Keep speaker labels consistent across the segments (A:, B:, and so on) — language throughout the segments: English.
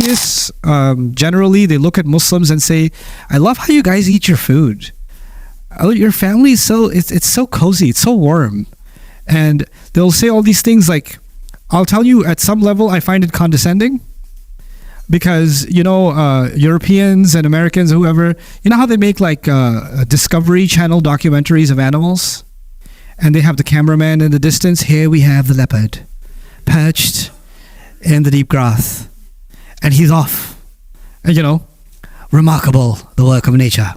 A: atheists, generally, they look at Muslims and say, I love how you guys eat your food. Oh, your family is it's so cozy, it's so warm. And they'll say all these things like, I'll tell you, at some level, I find it condescending. Because, Europeans and Americans, whoever, you know how they make like Discovery Channel documentaries of animals? And they have the cameraman in the distance. Here we have the leopard, perched in the deep grass. And he's off. And, remarkable, the work of nature.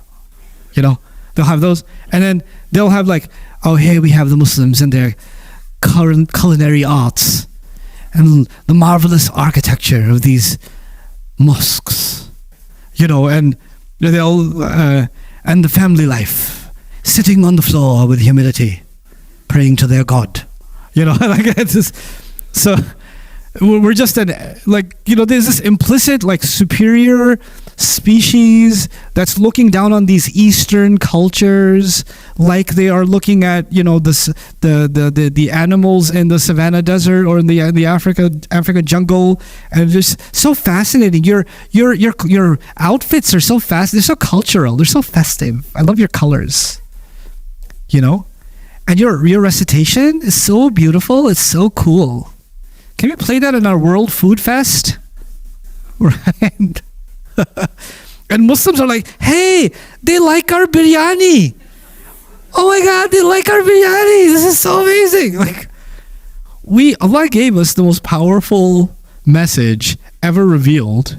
A: They'll have those. And then they'll have like, oh, here we have the Muslims and their culinary arts. And the marvelous architecture of these mosques, and they'll and the family life, sitting on the floor with humility, praying to their God, like it's just, so we're just there's this implicit like superior species that's looking down on these Eastern cultures like they are looking at the animals in the savannah desert or in the Africa jungle, and just so fascinating. Your outfits are so fast, they're so cultural, they're so festive. I love your colors, and your recitation is so beautiful, it's so cool. Can we play that in our World Food Fest? Right? And Muslims are like, hey, they like our biryani. Oh my God, they like our biryani. This is so amazing. Like, Allah gave us the most powerful message ever revealed,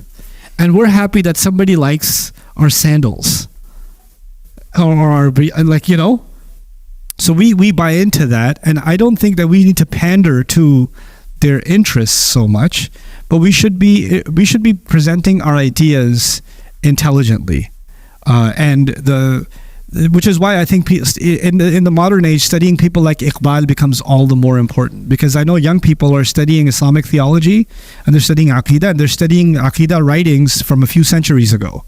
A: and we're happy that somebody likes our sandals. Or our, So we buy into that, and I don't think that we need to pander to their interests so much, but we should be presenting our ideas intelligently, which is why I think in the modern age, studying people like Iqbal becomes all the more important, because I know young people are studying Islamic theology and they're studying Aqidah, and they're studying Aqidah writings from a few centuries ago,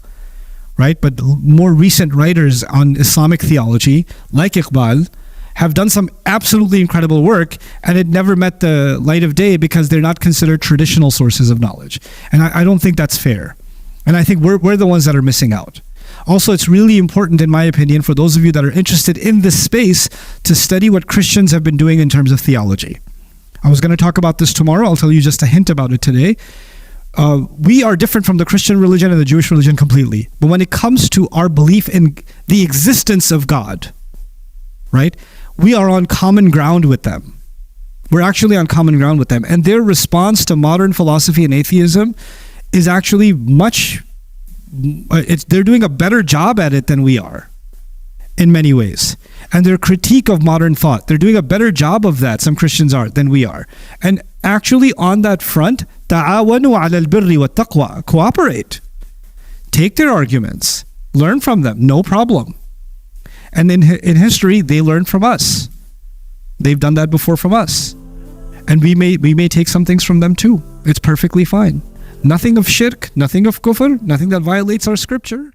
A: right? But more recent writers on Islamic theology like Iqbal have done some absolutely incredible work, and it never met the light of day because they're not considered traditional sources of knowledge. And I don't think that's fair. And I think we're the ones that are missing out. Also, it's really important, in my opinion, for those of you that are interested in this space to study what Christians have been doing in terms of theology. I was going to talk about this tomorrow. I'll tell you just a hint about it today. We are different from the Christian religion and the Jewish religion completely. But when it comes to our belief in the existence of God, right? We are on common ground with them. We're actually on common ground with them. And their response to modern philosophy and atheism is actually they're doing a better job at it than we are in many ways. And their critique of modern thought, they're doing a better job of that, some Christians are, than we are. And actually on that front, ta'awanu 'ala al-birri wat-taqwa, cooperate. Take their arguments, learn from them, no problem. And in history, they learned from us. They've done that before from us. And we may take some things from them too. It's perfectly fine. Nothing of shirk, nothing of kufr, nothing that violates our scripture.